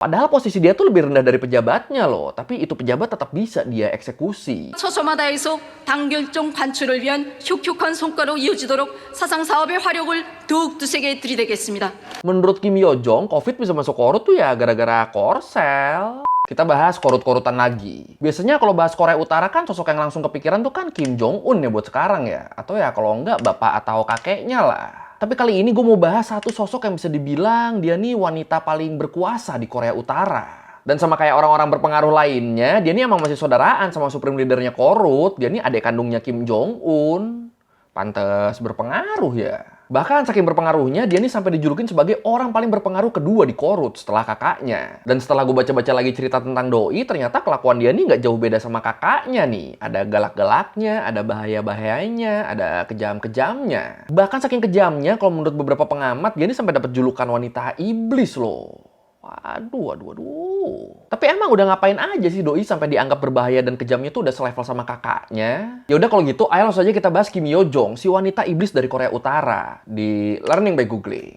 Padahal posisi dia tuh lebih rendah dari pejabatnya loh, tapi itu pejabat tetap bisa dia eksekusi. 처소마다에서 단결정 관출을 위한 혁혁한 성과로 이어지도록 사상 사업의 화력을 더욱 두세게 들이대겠습니다. Menurut Kim Yo Jong, Covid bisa masuk Korut tuh ya gara-gara Korsel. Kita bahas korut-korutan lagi. Biasanya kalau bahas Korea Utara kan sosok yang langsung kepikiran tuh kan Kim Jong Un ya buat sekarang ya. Atau ya kalau enggak bapak atau kakeknya lah. Tapi kali ini gue mau bahas satu sosok yang bisa dibilang dia nih wanita paling berkuasa di Korea Utara. Dan sama kayak orang-orang berpengaruh lainnya, dia nih emang masih saudaraan sama supreme leadernya Korut. Dia nih adik kandungnya Kim Jong Un. Pantes berpengaruh ya. Bahkan saking berpengaruhnya, dia nih sampai dijulukin sebagai orang paling berpengaruh kedua di Korut setelah kakaknya. Dan setelah gue baca-baca lagi cerita tentang Doi, ternyata kelakuan dia nih nggak jauh beda sama kakaknya nih. Ada galak-galaknya, ada bahaya-bahayanya, ada kejam-kejamnya. Bahkan saking kejamnya, kalau menurut beberapa pengamat, dia nih sampai dapat julukan wanita iblis loh. Waduh. Tapi emang udah ngapain aja sih Doi sampai dianggap berbahaya dan kejamnya tuh udah selevel sama kakaknya? Ya udah kalau gitu, ayo langsung aja kita bahas Kim Yo Jong, si wanita iblis dari Korea Utara di Learning by Googling.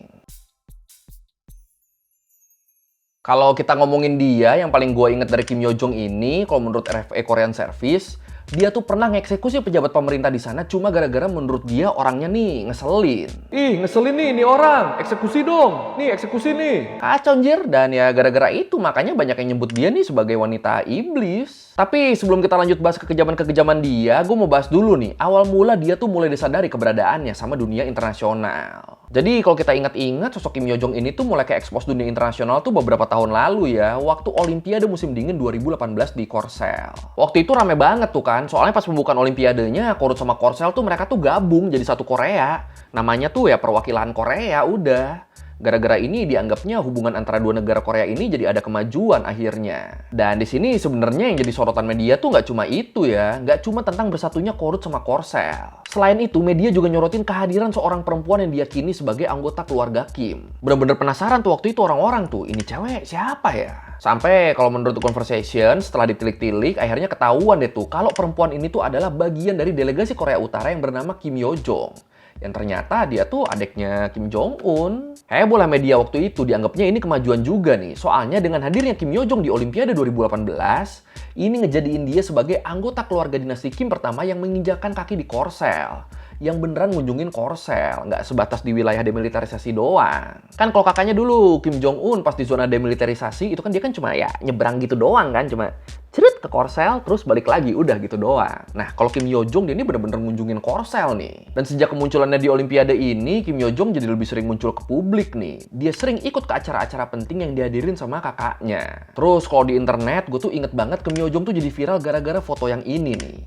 Kalau kita ngomongin dia, yang paling gue inget dari Kim Yo Jong ini, kalau menurut RFA Korean Service, dia tuh pernah ngeksekusi pejabat pemerintah di sana cuma gara-gara menurut dia orangnya nih ngeselin. Ih, ngeselin nih ini orang. Eksekusi dong. Nih, eksekusi nih. Kacau anjir. Dan ya gara-gara itu makanya banyak yang nyebut dia nih sebagai wanita iblis. Tapi sebelum kita lanjut bahas kekejaman-kekejaman dia, gue mau bahas dulu nih. Awal mula dia tuh mulai disadari keberadaannya sama dunia internasional. Jadi kalau kita ingat-ingat, sosok Kim Yo Jong ini tuh mulai ke-expose dunia internasional tuh beberapa tahun lalu ya. Waktu Olimpiade musim dingin 2018 di Korsel. Waktu itu rame banget tuh kan. Soalnya pas pembukaan Olimpiadenya, Korut sama Korsel tuh mereka tuh gabung jadi satu Korea. Namanya tuh ya perwakilan Korea udah. Gara-gara ini dianggapnya hubungan antara dua negara Korea ini jadi ada kemajuan akhirnya. Dan di sini sebenarnya yang jadi sorotan media tuh nggak cuma itu ya, nggak cuma tentang bersatunya Korut sama Korsel. Selain itu, media juga nyorotin kehadiran seorang perempuan yang diyakini sebagai anggota keluarga Kim. Bener-bener penasaran tuh waktu itu orang-orang tuh, ini cewek siapa ya? Sampai kalau menurut The Conversation, setelah ditilik-tilik, akhirnya ketahuan deh tuh kalau perempuan ini tuh adalah bagian dari delegasi Korea Utara yang bernama Kim Yo Jong. Yang ternyata dia tuh adiknya Kim Jong Un. Heboh lah media waktu itu, dianggapnya ini kemajuan juga nih. Soalnya dengan hadirnya Kim Yo Jong di Olimpiade 2018, ini ngejadiin dia sebagai anggota keluarga dinasti Kim pertama yang menginjakan kaki di Korsel. Yang beneran ngunjungin Korsel, nggak sebatas di wilayah demilitarisasi doang. Kan kalau kakaknya dulu, Kim Jong Un pas di zona demilitarisasi, itu kan dia kan cuma ya nyebrang gitu doang kan, cuma cerut ke Korsel, terus balik lagi, udah gitu doang. Nah, kalau Kim Yo Jong dia ini bener-bener ngunjungin Korsel nih. Dan sejak kemunculannya di Olimpiade ini, Kim Yo Jong jadi lebih sering muncul ke publik nih. Dia sering ikut ke acara-acara penting yang dihadirin sama kakaknya. Terus kalau di internet, gue tuh inget banget Kim Yo Jong tuh jadi viral gara-gara foto yang ini nih.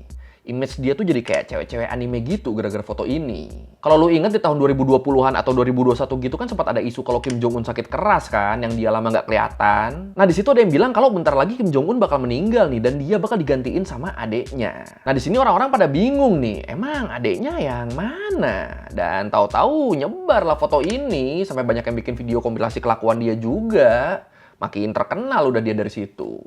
Image dia tuh jadi kayak cewek-cewek anime gitu gara-gara foto ini. Kalau lu inget di tahun 2020-an atau 2021 gitu kan sempat ada isu kalau Kim Jong Un sakit keras kan, yang dia lama nggak kelihatan. Nah di situ ada yang bilang kalau bentar lagi Kim Jong Un bakal meninggal nih dan dia bakal digantiin sama adeknya. Nah di sini orang-orang pada bingung nih, emang adeknya yang mana? Dan tahu-tahu nyebar lah foto ini sampai banyak yang bikin video kompilasi kelakuan dia juga. Makin terkenal udah dia dari situ.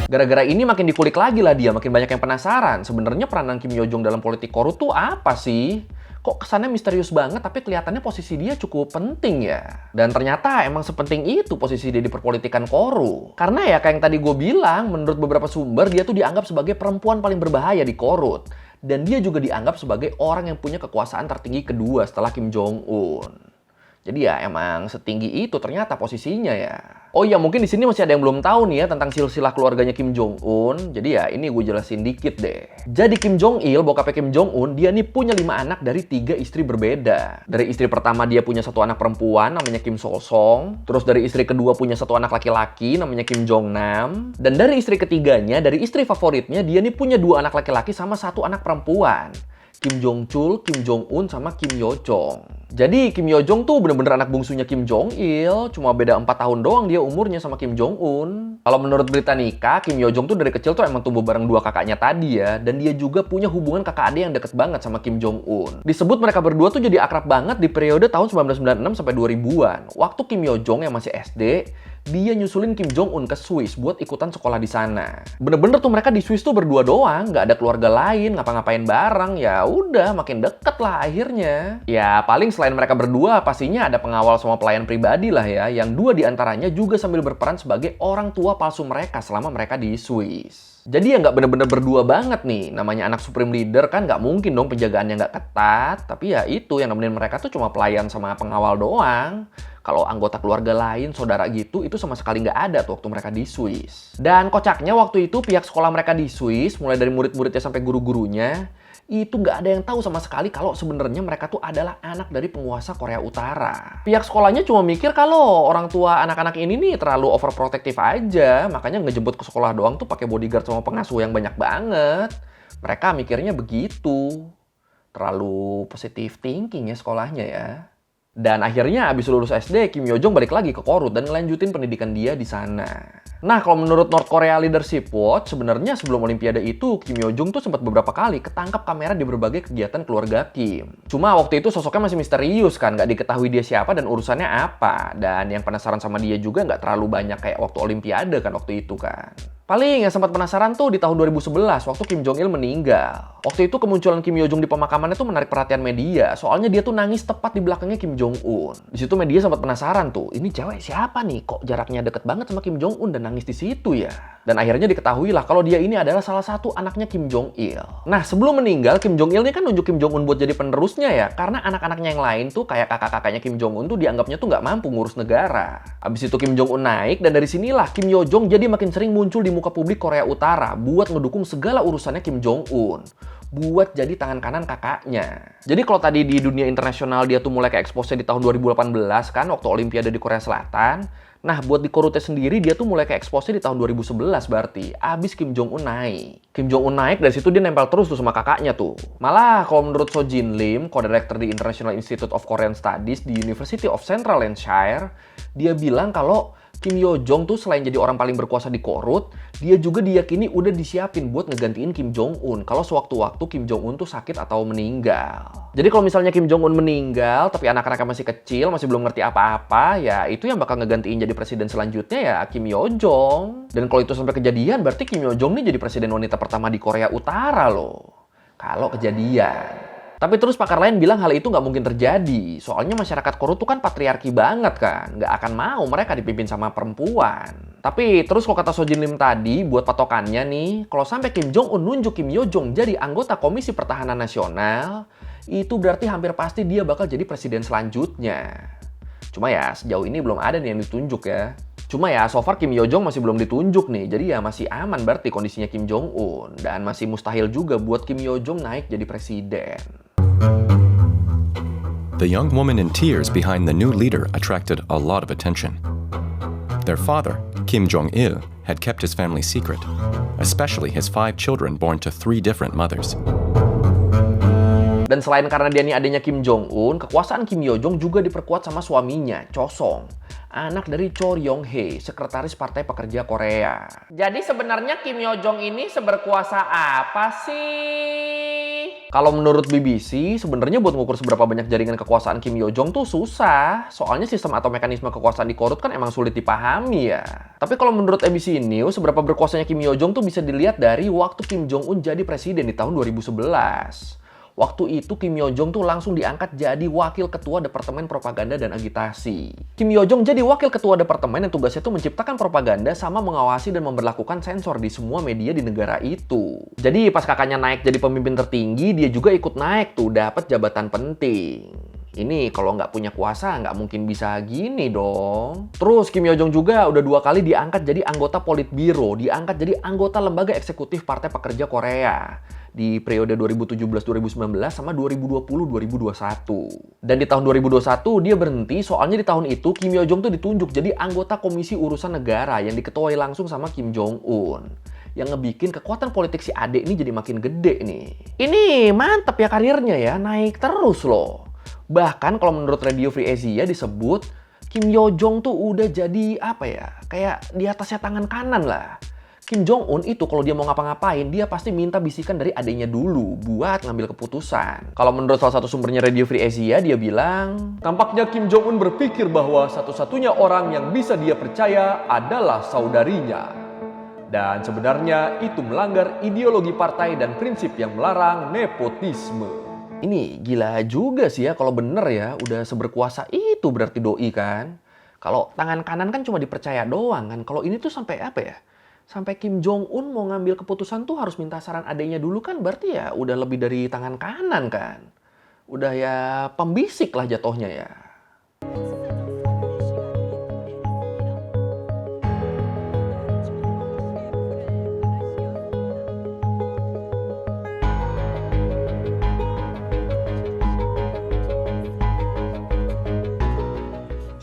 Gara-gara ini makin dikulik lagi lah dia, makin banyak yang penasaran. Sebenarnya peranan Kim Yo Jong dalam politik Korut tuh apa sih? Kok kesannya misterius banget tapi kelihatannya posisi dia cukup penting ya? Dan ternyata emang sepenting itu posisi dia di perpolitikan Korut. Karena ya kayak yang tadi gue bilang, menurut beberapa sumber dia tuh dianggap sebagai perempuan paling berbahaya di Korut. Dan dia juga dianggap sebagai orang yang punya kekuasaan tertinggi kedua setelah Kim Jong Un. Jadi ya emang setinggi itu ternyata posisinya ya. Oh iya, mungkin di sini masih ada yang belum tahu nih ya tentang silsilah keluarganya Kim Jong Un. Jadi ya ini gue jelasin dikit deh. Jadi Kim Jong Il, bokapnya Kim Jong Un, dia nih punya 5 anak dari 3 istri berbeda. Dari istri pertama dia punya 1 anak perempuan namanya Kim Sol Song. Terus dari istri kedua punya 1 anak laki-laki namanya Kim Jong Nam. Dan dari istri ketiganya, dari istri favoritnya, dia nih punya 2 anak laki-laki sama 1 anak perempuan. Kim Jong Chul, Kim Jong Un, sama Kim Yo Jong. Jadi Kim Yo Jong tuh bener-bener anak bungsunya Kim Jong Il, cuma beda 4 tahun doang dia umurnya sama Kim Jong Un. Kalau menurut berita nikah, Kim Yo Jong tuh dari kecil tuh emang tumbuh bareng 2 kakaknya tadi ya, dan dia juga punya hubungan kakak adik yang deket banget sama Kim Jong Un. Disebut mereka berdua tuh jadi akrab banget di periode tahun 1996 sampai 2000-an. Waktu Kim Yo Jong yang masih SD, dia nyusulin Kim Jong Un ke Swiss buat ikutan sekolah di sana. Bener-bener tuh mereka di Swiss tuh berdua doang, nggak ada keluarga lain, ngapa-ngapain bareng, ya udah makin deket lah akhirnya. Ya paling selain mereka berdua, pastinya ada pengawal sama pelayan pribadi lah ya, yang 2 diantaranya juga sambil berperan sebagai orang tua palsu mereka selama mereka di Swiss. Jadi ya nggak bener-bener berdua banget nih, namanya anak Supreme Leader kan nggak mungkin dong penjagaannya nggak ketat, tapi ya itu yang nemenin mereka tuh cuma pelayan sama pengawal doang. Kalau anggota keluarga lain, saudara gitu, itu sama sekali nggak ada tuh waktu mereka di Swiss. Dan kocaknya waktu itu pihak sekolah mereka di Swiss, mulai dari murid-muridnya sampai guru-gurunya, itu nggak ada yang tahu sama sekali kalau sebenarnya mereka tuh adalah anak dari penguasa Korea Utara. Pihak sekolahnya cuma mikir kalau orang tua anak-anak ini nih terlalu overprotective aja, makanya ngejemput ke sekolah doang tuh pakai bodyguard sama pengasuh yang banyak banget. Mereka mikirnya begitu. Terlalu positive thinking ya sekolahnya ya. Dan akhirnya abis lulus SD, Kim Yo Jong balik lagi ke Korut dan ngelanjutin pendidikan dia di sana. Nah, kalau menurut North Korea Leadership Watch, sebenarnya sebelum Olimpiade itu, Kim Yo Jong tuh sempat beberapa kali ketangkap kamera di berbagai kegiatan keluarga Kim. Cuma waktu itu sosoknya masih misterius kan, nggak diketahui dia siapa dan urusannya apa. Dan yang penasaran sama dia juga nggak terlalu banyak kayak waktu Olimpiade kan waktu itu kan. Paling yang sempat penasaran tuh di tahun 2011 waktu Kim Jong Il meninggal. Waktu itu kemunculan Kim Yo Jong di pemakamannya tuh menarik perhatian media, soalnya dia tuh nangis tepat di belakangnya Kim Jong Un. Di situ media sempat penasaran tuh, ini cewek siapa nih? Kok jaraknya deket banget sama Kim Jong Un dan nangis di situ ya? Dan akhirnya diketahui lah kalau dia ini adalah salah satu anaknya Kim Jong Il. Nah, sebelum meninggal, Kim Jong Il ini kan nunjuk Kim Jong Un buat jadi penerusnya ya, karena anak-anaknya yang lain tuh kayak kakak-kakaknya Kim Jong Un tuh dianggapnya tuh nggak mampu ngurus negara. Abis itu Kim Jong Un naik dan dari sinilah Kim Yo Jong jadi makin sering muncul di muka publik Korea Utara buat ngedukung segala urusannya Kim Jong Un. Buat jadi tangan kanan kakaknya. Jadi kalau tadi di dunia internasional dia tuh mulai ke expose di tahun 2018 kan waktu Olimpiade di Korea Selatan. Nah buat di Korutnya sendiri dia tuh mulai ke expose di tahun 2011 berarti. Abis Kim Jong Un naik. Kim Jong Un naik dari situ dia nempel terus tuh sama kakaknya tuh. Malah kalau menurut So Jin Lim, co-director di International Institute of Korean Studies di University of Central Lancashire, dia bilang kalau Kim Yo Jong tuh selain jadi orang paling berkuasa di Korut, dia juga diyakini udah disiapin buat ngegantiin Kim Jong Un kalau sewaktu-waktu Kim Jong Un tuh sakit atau meninggal. Jadi kalau misalnya Kim Jong Un meninggal tapi anak-anaknya masih kecil, masih belum ngerti apa-apa, ya itu yang bakal ngegantiin jadi presiden selanjutnya ya Kim Yo Jong. Dan kalau itu sampai kejadian, berarti Kim Yo Jong nih jadi presiden wanita pertama di Korea Utara loh. Kalau kejadian. Tapi terus pakar lain bilang hal itu nggak mungkin terjadi. Soalnya masyarakat Korut tuh kan patriarki banget kan. Nggak akan mau mereka dipimpin sama perempuan. Tapi terus kalau kata So Jin Lim tadi, buat patokannya nih, kalau sampai Kim Jong Un nunjuk Kim Yo Jong jadi anggota Komisi Pertahanan Nasional, itu berarti hampir pasti dia bakal jadi presiden selanjutnya. Cuma ya sejauh ini belum ada nih yang ditunjuk ya. Cuma ya so far Kim Yo Jong masih belum ditunjuk nih. Jadi ya masih aman berarti kondisinya Kim Jong Un. Dan masih mustahil juga buat Kim Yo Jong naik jadi presiden. The young woman in tears behind the new leader attracted a lot of attention. Their father, Kim Jong-il, had kept his family secret, especially his 5 children born to 3 different mothers. Dan selain karena dia nih adanya Kim Jong-un, kekuasaan Kim Yo Jong juga diperkuat sama suaminya, Cho Song, anak dari Cho Ryong-hae, sekretaris Partai Pekerja Korea. Jadi sebenarnya Kim Yo Jong ini seberkuasa apa sih? Kalau menurut BBC, sebenarnya buat ngukur seberapa banyak jaringan kekuasaan Kim Yo Jong tuh susah. Soalnya sistem atau mekanisme kekuasaan di Korut kan emang sulit dipahami ya. Tapi kalau menurut ABC News, seberapa berkuasanya Kim Yo Jong tuh bisa dilihat dari waktu Kim Jong Un jadi presiden di tahun 2011. Waktu itu Kim Yo Jong tuh langsung diangkat jadi Wakil Ketua Departemen Propaganda dan Agitasi. Kim Yo Jong jadi Wakil Ketua Departemen yang tugasnya tuh menciptakan propaganda sama mengawasi dan memberlakukan sensor di semua media di negara itu. Jadi pas kakaknya naik jadi pemimpin tertinggi, dia juga ikut naik tuh dapat jabatan penting. Ini kalau nggak punya kuasa nggak mungkin bisa gini dong. Terus Kim Yo Jong juga udah 2 kali diangkat jadi anggota Politbiro, diangkat jadi anggota Lembaga Eksekutif Partai Pekerja Korea di periode 2017-2019 sama 2020-2021. Dan di tahun 2021 dia berhenti soalnya di tahun itu Kim Yo Jong tuh ditunjuk jadi anggota Komisi Urusan Negara yang diketuai langsung sama Kim Jong Un. Yang ngebikin kekuatan politik si adek ini jadi makin gede nih. Ini mantep ya karirnya ya, naik terus loh. Bahkan kalau menurut Radio Free Asia disebut Kim Yo Jong tuh udah jadi apa ya, kayak di atasnya tangan kanan lah. Kim Jong-un itu kalau dia mau ngapa-ngapain, dia pasti minta bisikan dari adiknya dulu buat ngambil keputusan. Kalau menurut salah satu sumbernya Radio Free Asia, dia bilang, tampaknya Kim Jong-un berpikir bahwa satu-satunya orang yang bisa dia percaya adalah saudarinya. Dan sebenarnya itu melanggar ideologi partai dan prinsip yang melarang nepotisme. Ini gila juga sih ya kalau bener ya, udah seberkuasa itu berarti doi kan. Kalau tangan kanan kan cuma dipercaya doang kan. Kalau ini tuh sampai apa ya? Sampai Kim Jong-un mau ngambil keputusan tuh harus minta saran adiknya dulu kan, berarti ya udah lebih dari tangan kanan kan. Udah ya pembisik lah jatuhnya ya.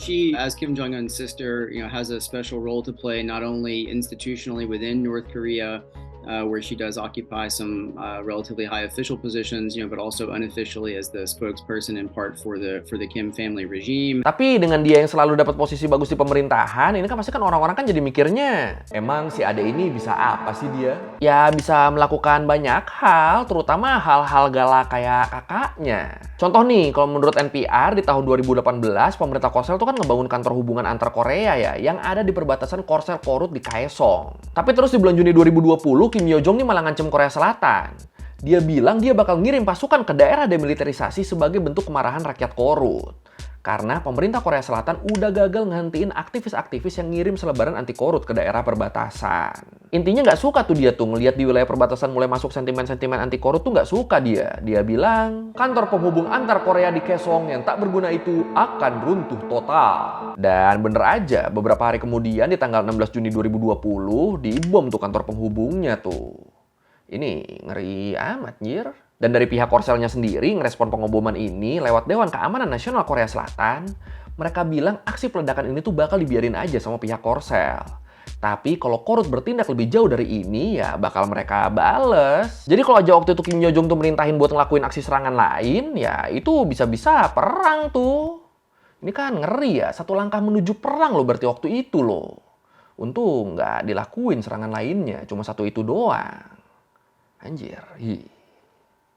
She, as Kim Jong-un's sister, has a special role to play not only institutionally within North Korea, where she does occupy some relatively high official positions, but also unofficially as the spokesperson in part for the Kim family regime. Tapi dengan dia yang selalu dapat posisi bagus di pemerintahan, ini kan pasti kan orang-orang kan jadi mikirnya, emang si ade ini bisa apa sih dia? Ya bisa melakukan banyak hal, terutama hal-hal galak kayak kakaknya. Contoh nih, kalau menurut NPR di tahun 2018, pemerintah Korsel tuh kan ngebangun kantor hubungan antar Korea ya, yang ada di perbatasan Korsel-Korut di Kaesong. Tapi terus di bulan Juni 2020, Kim Yo Jong nih malah ngancem Korea Selatan. Dia bilang dia bakal ngirim pasukan ke daerah demilitarisasi sebagai bentuk kemarahan rakyat Korut. Karena pemerintah Korea Selatan udah gagal ngehentiin aktivis-aktivis yang ngirim selebaran anti Korut ke daerah perbatasan. Intinya nggak suka tuh dia tuh ngeliat di wilayah perbatasan mulai masuk sentimen-sentimen anti Korut tuh nggak suka dia. Dia bilang, kantor penghubung antar Korea di Kaesong yang tak berguna itu akan runtuh total. Dan bener aja, beberapa hari kemudian di tanggal 16 Juni 2020, dibom tuh kantor penghubungnya tuh. Ini ngeri amat, nyir. Dan dari pihak Korselnya sendiri ngerespon pengeboman ini lewat Dewan Keamanan Nasional Korea Selatan, mereka bilang aksi peledakan ini tuh bakal dibiarin aja sama pihak Korsel. Tapi kalau Korut bertindak lebih jauh dari ini, ya bakal mereka bales. Jadi kalau aja waktu itu Kim Yo Jong tuh merintahin buat ngelakuin aksi serangan lain, ya itu bisa-bisa perang tuh. Ini kan ngeri ya, satu langkah menuju perang loh berarti waktu itu loh. Untung nggak dilakuin serangan lainnya, cuma satu itu doang. Anjir,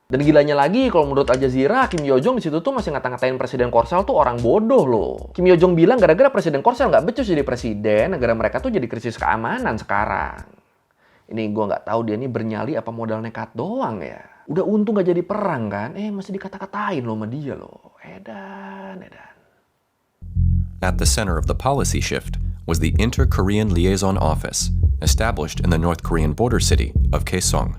Dan gilanya lagi, kalau menurut Al Jazeera, Kim Yo Jong di situ tuh masih ngata-ngatain Presiden Korsel tuh orang bodoh loh. Kim Yo Jong bilang gara-gara Presiden Korsel nggak becus jadi presiden, negara mereka tuh jadi krisis keamanan sekarang. Ini gue nggak tahu dia ini bernyali apa modal nekat doang ya. Udah untung nggak jadi perang kan, masih dikata-katain loh sama dia loh. Edan. At the center of the policy shift was the Inter-Korean Liaison Office, established in the North Korean border city of Kaesong.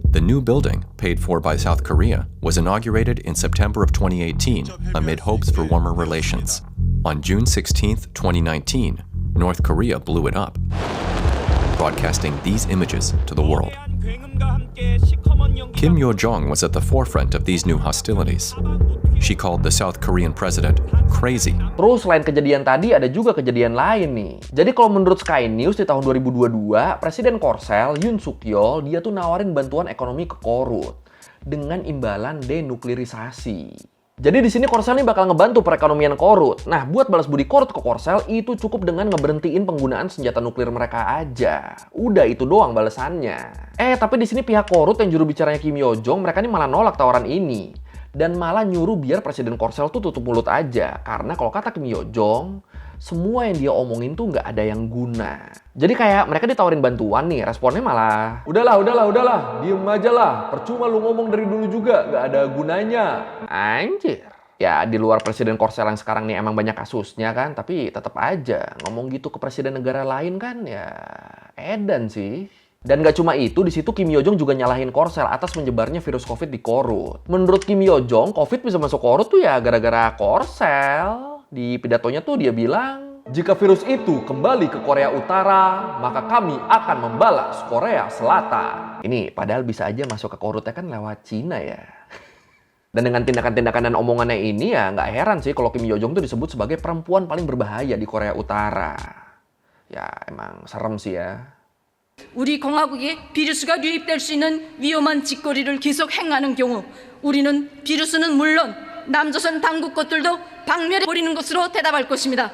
The new building, paid for by South Korea, was inaugurated in September of 2018 amid hopes for warmer relations. On June 16, 2019, North Korea blew it up, broadcasting these images to the world. Kim Yo Jong was at the forefront of these new hostilities. She called the South Korean president crazy. Terus selain kejadian tadi ada juga kejadian lain nih. Jadi kalau menurut Sky News di tahun 2022, Presiden Korsel Yoon Suk Yeol dia tuh nawarin bantuan ekonomi ke Korut dengan imbalan denuklirisasi. Jadi di sini Korsel nih bakal ngebantu perekonomian Korut. Nah, buat balas budi Korut ke Korsel itu cukup dengan ngeberhentiin penggunaan senjata nuklir mereka aja. Udah itu doang balasannya. Tapi di sini pihak Korut yang juru bicaranya Kim Yo Jong mereka nih malah nolak tawaran ini. Dan malah nyuruh biar Presiden Korsel tuh tutup mulut aja. Karena kalau kata Kim Yo Jong, semua yang dia omongin tuh nggak ada yang guna. Jadi kayak mereka ditawarin bantuan nih, responnya malah, Udahlah, diem aja lah. Percuma lu ngomong dari dulu juga, nggak ada gunanya. Anjir. Ya di luar Presiden Korsel yang sekarang nih emang banyak kasusnya kan, tapi tetap aja ngomong gitu ke presiden negara lain kan ya edan sih. Dan gak cuma itu, di situ Kim Yo Jong juga nyalahin Korsel atas menyebarnya virus COVID di Korut. Menurut Kim Yo Jong, COVID bisa masuk Korut tuh ya gara-gara Korsel. Di pidatonya tuh dia bilang, jika virus itu kembali ke Korea Utara, maka kami akan membalas Korea Selatan. Ini padahal bisa aja masuk ke Korutnya kan lewat Cina ya. Dan dengan tindakan-tindakan dan omongannya ini ya nggak heran sih kalau Kim Yo Jong tuh disebut sebagai perempuan paling berbahaya di Korea Utara. Ya emang serem sih ya. 우리 공화국에 비루스가 유입될 수 있는 위험한 짓거리를 계속 행하는 경우 우리는 비루스는 물론 남조선 당국 것들도 박멸해 버리는 것으로 대답할 것입니다.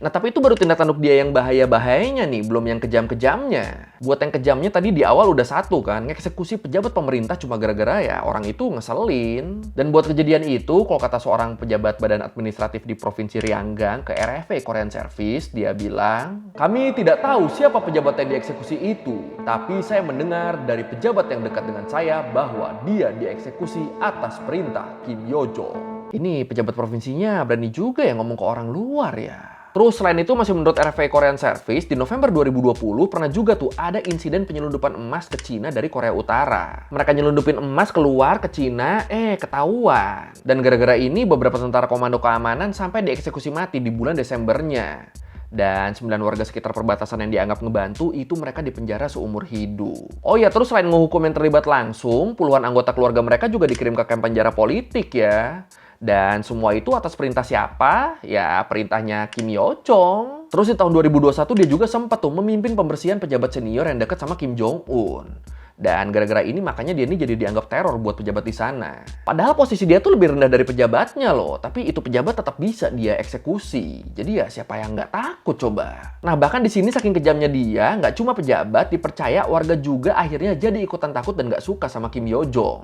Nah, tapi itu baru tindak tanduk dia yang bahaya-bahayanya nih, belum yang kejam-kejamnya. Buat yang kejamnya tadi di awal udah satu kan, ngeksekusi pejabat pemerintah cuma gara-gara ya orang itu ngeselin. Dan buat kejadian itu, kalau kata seorang pejabat badan administratif di Provinsi Ryanggang ke RFA Korean Service, dia bilang, "Kami tidak tahu siapa pejabat yang dieksekusi itu, tapi saya mendengar dari pejabat yang dekat dengan saya bahwa dia dieksekusi atas perintah Kim Yo-jong." Ini pejabat provinsinya berani juga ya ngomong ke orang luar ya. Terus selain itu masih menurut RFA Korean Service, di November 2020 pernah juga tuh ada insiden penyelundupan emas ke Cina dari Korea Utara. Mereka nyelundupin emas keluar ke Cina, ketahuan. Dan gara-gara ini beberapa tentara komando keamanan sampai dieksekusi mati di bulan Desembernya. Dan 9 warga sekitar perbatasan yang dianggap ngebantu itu mereka dipenjara seumur hidup. Oh ya, terus selain ngehukum yang terlibat langsung, puluhan anggota keluarga mereka juga dikirim ke kamp penjara politik ya. Dan semua itu atas perintah siapa? Ya, perintahnya Kim Yo-jong. Terus di tahun 2021 dia juga sempat tuh memimpin pembersihan pejabat senior yang dekat sama Kim Jong-un. Dan gara-gara ini makanya dia ini jadi dianggap teror buat pejabat di sana. Padahal posisi dia tuh lebih rendah dari pejabatnya loh. Tapi itu pejabat tetap bisa dia eksekusi. Jadi ya siapa yang nggak takut coba. Nah bahkan di sini saking kejamnya dia, nggak cuma pejabat, dipercaya warga juga akhirnya jadi ikutan takut dan nggak suka sama Kim Yo-jong.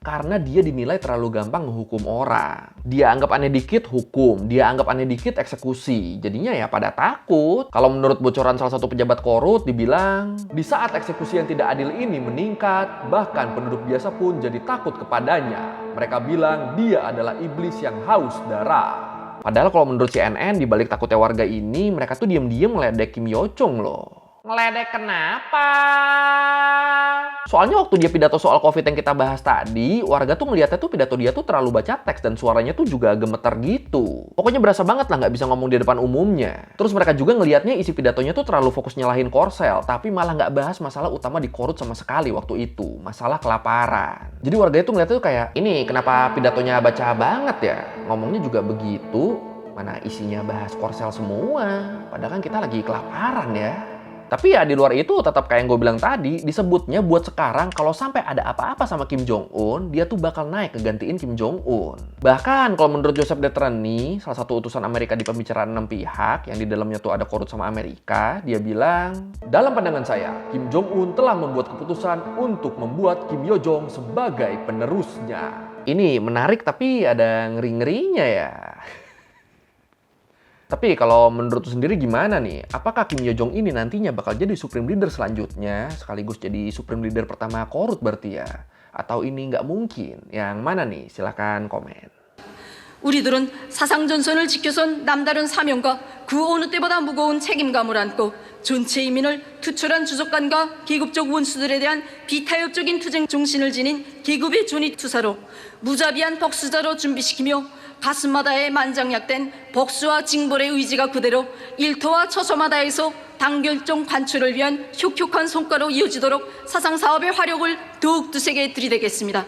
Karena dia dinilai terlalu gampang menghukum orang. Dia anggap aneh dikit, hukum. Dia anggap aneh dikit, eksekusi. Jadinya ya pada takut. Kalau menurut bocoran salah satu pejabat korut, dibilang, di saat eksekusi yang tidak adil ini meningkat, bahkan penduduk biasa pun jadi takut kepadanya. Mereka bilang dia adalah iblis yang haus darah. Padahal kalau menurut CNN, dibalik takutnya warga ini, mereka tuh diem-diem ngeledek Kim Yo-jong loh. Ngeledek kenapa? Soalnya waktu dia pidato soal COVID yang kita bahas tadi, warga tuh ngeliatnya tuh pidato dia tuh terlalu baca teks dan suaranya tuh juga gemeter gitu. Pokoknya berasa banget lah nggak bisa ngomong di depan umumnya. Terus mereka juga ngeliatnya isi pidatonya tuh terlalu fokus nyalahin Korsel, tapi malah nggak bahas masalah utama di Korut sama sekali waktu itu, masalah kelaparan. Jadi warga itu ngeliatnya tuh kayak, ini kenapa pidatonya baca banget ya? Ngomongnya juga begitu, mana isinya bahas Korsel semua. Padahal kan kita lagi kelaparan ya. Tapi ya di luar itu tetap kayak yang gue bilang tadi, disebutnya buat sekarang kalau sampai ada apa-apa sama Kim Jong-un, dia tuh bakal naik ngegantiin Kim Jong-un. Bahkan kalau menurut Joseph Detren nih, salah satu utusan Amerika di pembicaraan 6 pihak, yang di dalamnya tuh ada Korut sama Amerika, dia bilang, dalam pandangan saya, Kim Jong-un telah membuat keputusan untuk membuat Kim Yo-jong sebagai penerusnya. Ini menarik tapi ada ngeri-ngerinya ya. Tapi kalau menurut lu sendiri gimana nih? Apakah Kim Yo-jong ini nantinya bakal jadi Supreme Leader selanjutnya? Sekaligus jadi Supreme Leader pertama Korut berarti ya? Atau ini nggak mungkin? Yang mana nih? Silahkan komen. 우리들은 사상전선을 지켜선 남다른 사명과 그 어느 때보다 무거운 책임감을 안고 전체 인민을 투철한 주석관과 계급적 원수들에 대한 비타협적인 투쟁 정신을 지닌 계급의 존입투사로 무자비한 벅수자로 준비시키며 가슴마다에 만장약된 복수와 징벌의 의지가 그대로 일터와 처소마다에서 단결적 관철을 위한 혁혁한 성과로 이어지도록 사상사업의 화력을 더욱 드세게 들이대겠습니다.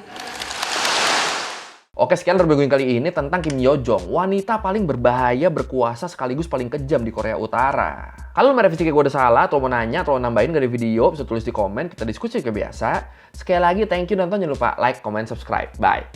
Oke, sekian review kali ini tentang Kim Yo-jong, wanita paling berbahaya, berkuasa, sekaligus paling kejam di Korea Utara. Kalau merevisi kayak gue udah salah, atau mau nanya, atau nambahin dari video, bisa tulis di komen, kita diskusi kayak biasa. Sekali lagi, thank you nonton, jangan lupa like, comment, subscribe. Bye!